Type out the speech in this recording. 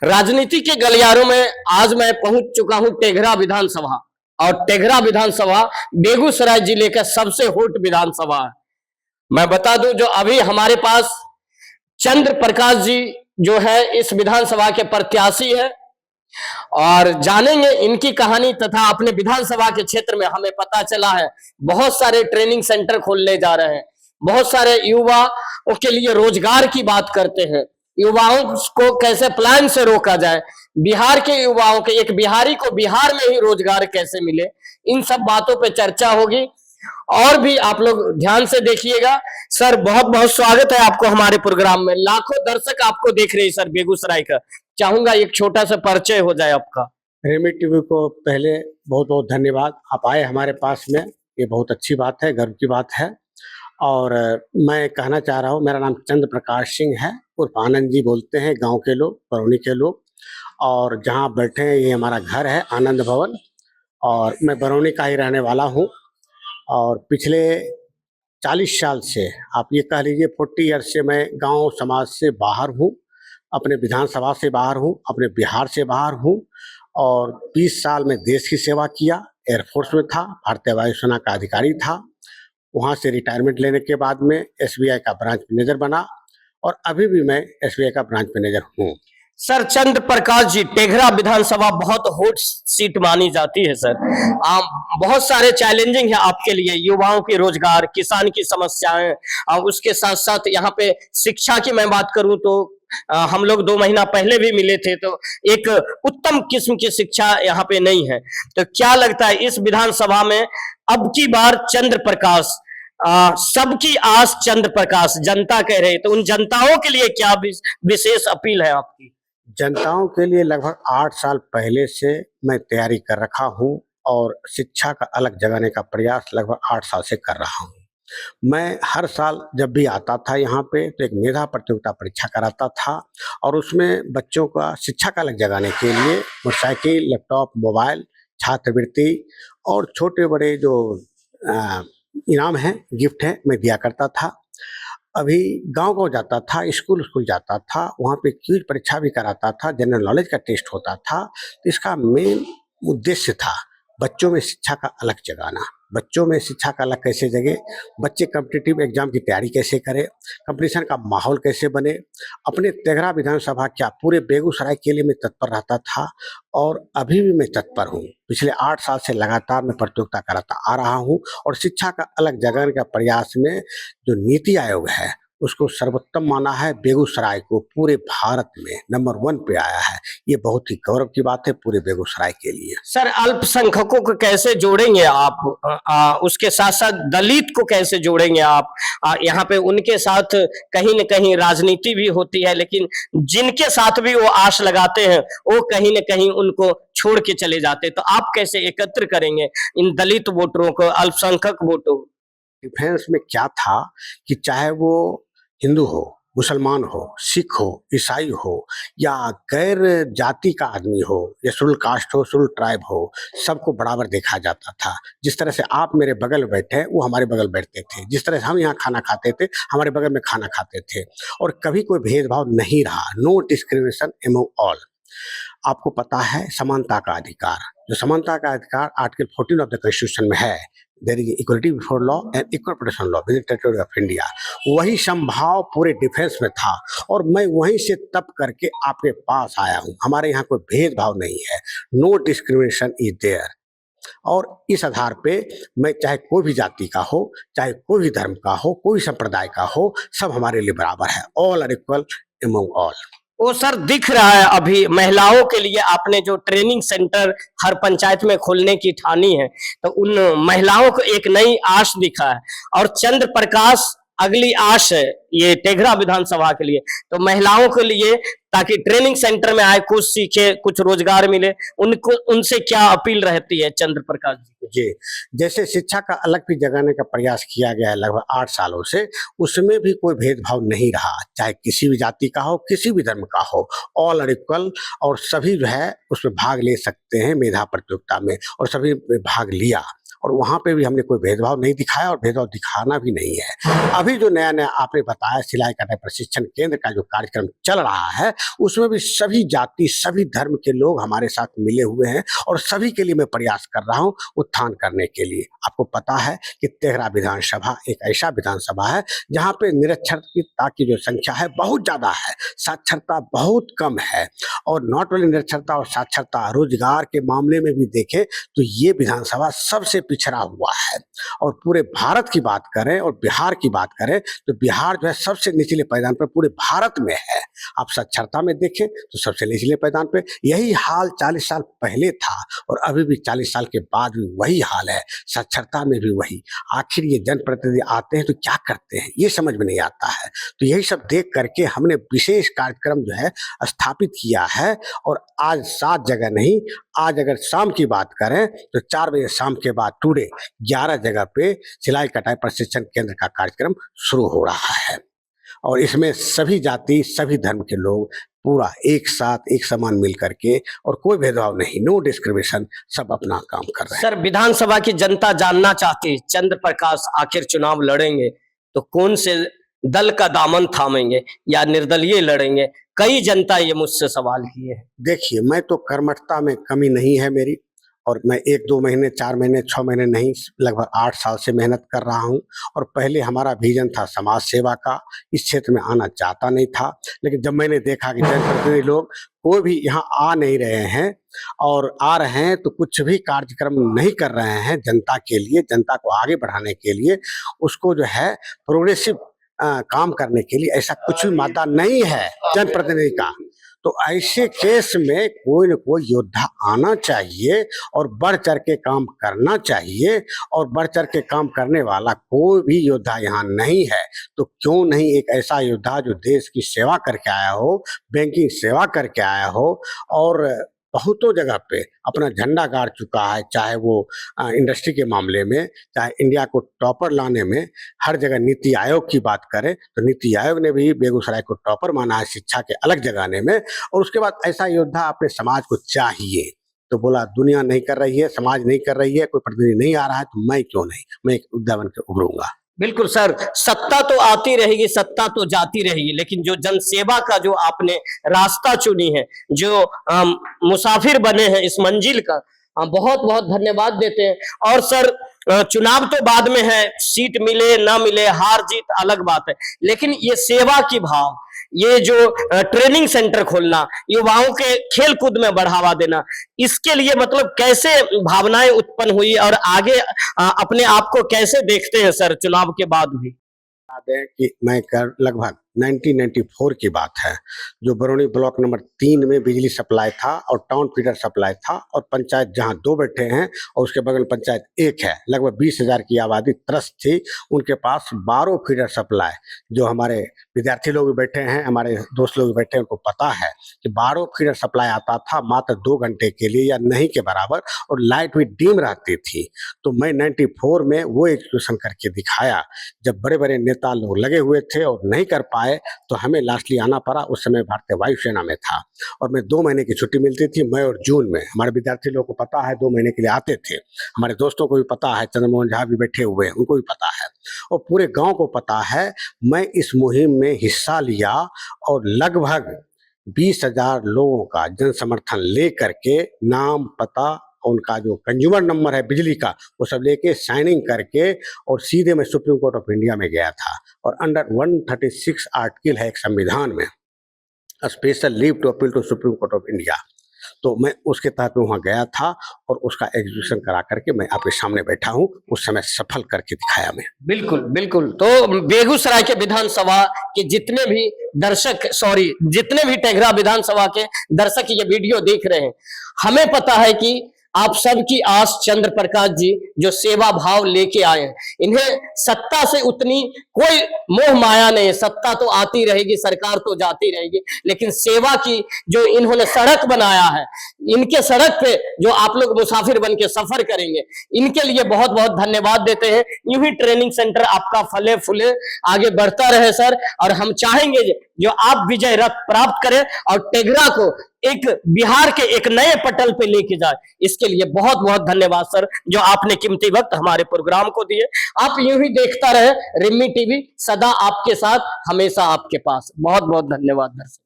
राजनीति के गलियारों में आज मैं पहुंच चुका हूं टेघरा विधानसभा। और टेघरा विधानसभा बेगूसराय जिले का सबसे हॉट विधानसभा है। मैं बता दूं, जो अभी हमारे पास चंद्र प्रकाश जी जो है इस विधानसभा के प्रत्याशी है, और जानेंगे इनकी कहानी। तथा अपने विधानसभा के क्षेत्र में हमें पता चला है बहुत सारे ट्रेनिंग सेंटर खोलने जा रहे हैं, बहुत सारे युवाओं के लिए रोजगार की बात करते हैं, युवाओं को कैसे प्लान से रोका जाए, बिहार के युवाओं के, एक बिहारी को बिहार में ही रोजगार कैसे मिले, इन सब बातों पे चर्चा होगी। और भी आप लोग ध्यान से देखिएगा। सर, बहुत बहुत स्वागत है आपको हमारे प्रोग्राम में। लाखों दर्शक आपको देख रहे हैं सर बेगूसराय का। चाहूंगा एक छोटा सा परिचय हो जाए आपका। रेमी टीवी को पहले बहुत बहुत धन्यवाद, आप आए हमारे पास में, ये बहुत अच्छी बात है, गर्व की बात है। और मैं कहना चाह रहा हूँ, मेरा नाम चंद्र प्रकाश सिंह है, उर्फ आनंद जी बोलते हैं गांव के लोग, बरौनी के लोग। और जहाँ बैठे हैं ये हमारा घर है आनंद भवन, और मैं बरौनी का ही रहने वाला हूँ। और पिछले 40 साल से, आप ये कह लीजिए 40 ईयर्स से मैं गांव समाज से बाहर हूँ, अपने विधानसभा से बाहर हूँ, अपने बिहार से बाहर हूँ। और 20 साल में देश की सेवा किया, एयरफोर्स में था, भारतीय वायुसेना का अधिकारी था। वहाँ से रिटायरमेंट लेने के बाद में एसबीआई का ब्रांच मैनेजर बना, और अभी भी मैं एसबीआई का ब्रांच मैनेजर हूँ। सर, चंद्र प्रकाश जी, टेघरा विधानसभा बहुत हॉट सीट मानी जाती है सर। बहुत सारे चैलेंजिंग है आपके लिए, युवाओं के रोजगार, किसान की समस्याएं, और उसके साथ साथ यहाँ पे शिक्षा की मैं बात करूं तो हम लोग 2 महीना पहले भी मिले थे, तो एक उत्तम किस्म की शिक्षा यहाँ पे नहीं है। तो क्या लगता है इस विधानसभा में अब की बार चंद्र प्रकाश, सबकी आस चंद्र प्रकाश, जनता कह रहे, तो उन जनताओं के लिए क्या विशेष अपील है आपकी? जनताओं के लिए लगभग 8 साल पहले से मैं तैयारी कर रखा हूँ, और शिक्षा का अलग जगाने का प्रयास लगभग 8 साल से कर रहा हूँ। मैं हर साल जब भी आता था यहाँ पे तो एक मेधा प्रतियोगिता परीक्षा कराता था, और उसमें बच्चों का शिक्षा का अलग जगाने के लिए मोटरसाइकिल, लैपटॉप, मोबाइल, छात्रवृत्ति और छोटे बड़े जो इनाम हैं, गिफ्ट हैं, मैं दिया करता था। अभी गांव-गांव जाता था, स्कूल जाता था, वहाँ पे क्विज परीक्षा भी कराता था, जनरल नॉलेज का टेस्ट होता था। तो इसका मेन उद्देश्य था बच्चों में शिक्षा का अलग जगाना। बच्चों में शिक्षा का अलग कैसे जगे, बच्चे कॉम्पिटिटिव एग्जाम की तैयारी कैसे करें, कंपटीशन का माहौल कैसे बने। अपने टेघरा विधानसभा क्या पूरे बेगूसराय के लिए मैं तत्पर रहता था, और अभी भी मैं तत्पर हूँ। पिछले 8 साल से लगातार मैं प्रतियोगिता कराता आ रहा हूँ, और शिक्षा का अलग जगाने का प्रयास में जो नीति आयोग है उसको सर्वोत्तम माना है। बेगूसराय को पूरे भारत में नंबर 1 पे आया है, ये बहुत ही गौरव की बात है पूरे बेगूसराय के लिए। सर, अल्पसंख्यकों को कैसे जोड़ेंगे आप? उसके साथ साथ दलित को कैसे जोड़ेंगे आप? यहाँ पे उनके साथ कहीं न कहीं राजनीति भी होती है, लेकिन जिनके साथ भी वो आस लगाते हैं वो कहीं न कहीं उनको छोड़ के चले जाते हैं। तो आप कैसे एकत्र करेंगे इन दलित वोटरों को, अल्पसंख्यक वोटों? डिफेंस में क्या था कि चाहे वो हिंदू हो, मुसलमान हो, सिख हो, ईसाई हो, या गैर जाति का आदमी हो, या शेड्यूल कास्ट हो, शेड्यूल ट्राइब हो, सबको बराबर देखा जाता था। जिस तरह से आप मेरे बगल बैठे, वो हमारे बगल बैठते थे। जिस तरह से हम यहाँ खाना खाते थे, हमारे बगल में खाना खाते थे, और कभी कोई भेदभाव नहीं रहा। No discrimination among all. आपको पता है समानता का अधिकार, जो समानता का अधिकार आर्टिकल 14 ऑफ द कॉन्स्टिट्यूशन में है, there is equality before law and equal protection law within territory of India. वही संभाव पूरे डिफेंस में था, और मैं वहीं से तब करके आपके पास आया हूँ। हमारे यहाँ कोई भेदभाव नहीं है, नो डिस्क्रिमिनेशन इज देयर। और इस आधार पे मैं चाहे कोई भी जाति का हो, चाहे कोई भी धर्म का हो, कोई संप्रदाय का हो, सब हमारे लिए बराबर है। All are equal among all. वो सर दिख रहा है, अभी महिलाओं के लिए आपने जो ट्रेनिंग सेंटर हर पंचायत में खोलने की ठानी है, तो उन महिलाओं को एक नई आश दिखा है, और चंद्र प्रकाश अगली आश है ये टेघरा विधानसभा के लिए। तो महिलाओं के लिए, ताकि ट्रेनिंग सेंटर में आए, कुछ सीखे, कुछ रोजगार मिले, उनको उनसे क्या अपील रहती है चंद्र प्रकाश जी? जी, जैसे शिक्षा का अलग भी जगाने का प्रयास किया गया है लगभग 8 सालों से, उसमें भी कोई भेदभाव नहीं रहा, चाहे किसी भी जाति का हो, किसी भी धर्म का हो, ऑल आर इक्वल। और सभी जो है उसमें भाग ले सकते हैं मेधा प्रतियोगिता में, और सभी भाग लिया, और वहाँ पे भी हमने कोई भेदभाव नहीं दिखाया और भेदभाव दिखाना भी नहीं है। अभी जो नया नया आपने बताया सिलाई कढ़ाई प्रशिक्षण केंद्र का जो कार्यक्रम चल रहा है, उसमें भी सभी जाति सभी धर्म के लोग हमारे साथ मिले हुए हैं और सभी के लिए मैं प्रयास कर रहा हूँ उत्थान करने के लिए। आपको पता है कि तेघरा विधानसभा एक ऐसा विधानसभा है जहाँ पे निरक्षरता की जो संख्या है बहुत ज्यादा है, साक्षरता बहुत कम है। और नॉट ओनली निरक्षरता और साक्षरता, रोजगार के मामले में भी देखें तो ये विधानसभा सबसे पिछड़ा हुआ है। और पूरे भारत की बात करें और बिहार की बात करें तो बिहार जो है सबसे निचले पायदान पर पूरे भारत में है। आप साक्षरता में देखें तो सबसे निचले पायदान पे। यही हाल 40 साल पहले था और अभी भी 40 साल के बाद भी वही हाल है, साक्षरता में भी वही। आखिर ये जनप्रतिनिधि आते हैं तो क्या करते हैं ये समझ में नहीं आता है। तो यही सब देख करके हमने विशेष कार्यक्रम जो है स्थापित किया है। और आज 7 जगह नहीं, आज अगर शाम की बात करें तो 4 बजे शाम के बाद टुडे 11 जगह पे सिलाई कटाई प्रशिक्षण केंद्र का कार्यक्रम शुरू हो रहा है। और इसमें सभी जाति सभी धर्म के लोग पूरा एक साथ एक समान मिल करके और कोई भेदभाव नहीं, नो डिस्क्रिमिनेशन, सब अपना काम कर रहे हैं। सर, विधानसभा की जनता जानना चाहती है, चंद्र प्रकाश आखिर चुनाव लड़ेंगे तो कौन से दल का दामन थामेंगे या निर्दलीय लड़ेंगे? कई जनता ये मुझसे सवाल किए हैं। देखिए, मैं तो कर्मठता में कमी नहीं है मेरी, और मैं 1-2 महीने 4 महीने 6 महीने नहीं, लगभग 8 साल से मेहनत कर रहा हूं। और पहले हमारा विजन था समाज सेवा का, इस क्षेत्र में आना चाहता नहीं था। लेकिन जब मैंने देखा कि जनप्रतिनिधि लोग कोई भी यहाँ आ नहीं रहे हैं और आ रहे हैं तो कुछ भी कार्यक्रम नहीं कर रहे हैं जनता के लिए, जनता को आगे बढ़ाने के लिए, उसको जो है प्रोग्रेसिव काम करने के लिए, ऐसा कुछ भी मादा नहीं है जनप्रतिनिधि का। तो ऐसे केस में कोई न कोई योद्धा आना चाहिए और बढ़ चढ़ के काम करना चाहिए। और बढ़ चढ़ के काम करने वाला कोई भी योद्धा यहाँ नहीं है। तो क्यों नहीं एक ऐसा योद्धा जो देश की सेवा करके आया हो, बैंकिंग सेवा करके आया हो और बहुतों जगह पे अपना झंडा गाड़ चुका है, चाहे वो इंडस्ट्री के मामले में, चाहे इंडिया को टॉपर लाने में। हर जगह नीति आयोग की बात करें तो नीति आयोग ने भी बेगूसराय को टॉपर माना है शिक्षा के अलग जगाने में। और उसके बाद ऐसा योद्धा अपने समाज को चाहिए। तो बोला दुनिया नहीं कर रही है, समाज नहीं कर रही है, कोई प्रतिनिधि नहीं आ रहा है, तो मैं क्यों नहीं, मैं एक योद्धा बन के उभरूंगा। बिल्कुल सर, सत्ता तो आती रहेगी, सत्ता तो जाती रहेगी, लेकिन जो जनसेवा का जो आपने रास्ता चुनी है, जो मुसाफिर बने हैं इस मंजिल का, हम बहुत बहुत धन्यवाद देते हैं। और सर, चुनाव तो बाद में है, सीट मिले ना मिले, हार जीत अलग बात है, लेकिन ये सेवा की भाव, ये जो ट्रेनिंग सेंटर खोलना, युवाओं के खेल कूद में बढ़ावा देना, इसके लिए मतलब कैसे भावनाएं उत्पन्न हुई और आगे अपने आप को कैसे देखते हैं सर चुनाव के बाद भी? कि मैं लगभग 1994 की बात है, जो बरौनी ब्लॉक नंबर 3 में बिजली सप्लाई था और टाउन फीडर सप्लाई था, और पंचायत जहां 2 बैठे हैं और उसके बगल पंचायत 1 है, लगभग 20,000 की आबादी त्रस्त थी। उनके पास 12 फीडर सप्लाई, जो हमारे विद्यार्थी लोग भी बैठे हैं, हमारे दोस्त लोग भी बैठे हैं, उनको पता है कि 12 फीडर सप्लाई आता था मात्र 2 घंटे के लिए या नहीं के बराबर, और लाइट भी डिम रहती थी। तो मैं 94 में वो एजुकेशन करके दिखाया। जब बड़े बड़े नेता लोग लगे हुए थे और नहीं कर पाए तो हमें लास्टली आना पड़ा। उस समय भारतीय वायुसेना में था और मैं 2 महीने की छुट्टी मिलती थी, मई और जून में। हमारे विद्यार्थी लोगों को पता है, 2 महीने के लिए आते थे। हमारे दोस्तों को भी पता है, चंद्रमोहन झा भी बैठे हुए हैं, उनको भी पता है और पूरे गांव को पता है। मैं इस मुहिम में हिस्सा लिया और लगभग 20,000 लोगों का जन समर्थन ले करके, नाम पता, उनका जो कंज्यूमर नंबर है बिजली का, वो सब लेके साइनिंग करके और सीधे मैं सुप्रीम कोर्ट ऑफ इंडिया में गया था। और अंडर 136 आर्टिकल है एक संविधान में, special leave to appeal to Supreme Court of India. तो मैं उसके तहत वहाँ गया था और उसका एग्जीक्यूशन करा करके मैं आपके सामने बैठा हूँ। उस समय सफल करके दिखाया मैं। बिल्कुल बिल्कुल। तो बेगूसराय के विधानसभा के जितने भी दर्शक, जितने भी टेघरा विधानसभा के दर्शक ये वीडियो देख रहे हैं, हमें पता है कि आप सबकी आस चंद्र प्रकाश जी जो सेवा भाव लेके आए हैं, इन्हें सत्ता से उतनी कोई मोह माया नहीं है। सत्ता तो आती रहेगी, सरकार तो जाती रहेगी, लेकिन सेवा की जो इन्होंने सड़क बनाया है, इनके सड़क पे जो आप लोग मुसाफिर बन के सफर करेंगे, इनके लिए बहुत बहुत धन्यवाद देते हैं। यूं ही ट्रेनिंग सेंटर आपका फले फूले आगे बढ़ता रहे सर, और हम चाहेंगे जो आप विजय रथ प्राप्त करें और टेघरा को एक बिहार के एक नए पटल पे लेके जाए, इसके लिए बहुत बहुत धन्यवाद सर, जो आपने कीमती वक्त हमारे प्रोग्राम को दिए। आप यूं ही देखता रहे रिम्मी टीवी, सदा आपके साथ, हमेशा आपके पास। बहुत बहुत धन्यवाद दर्शक।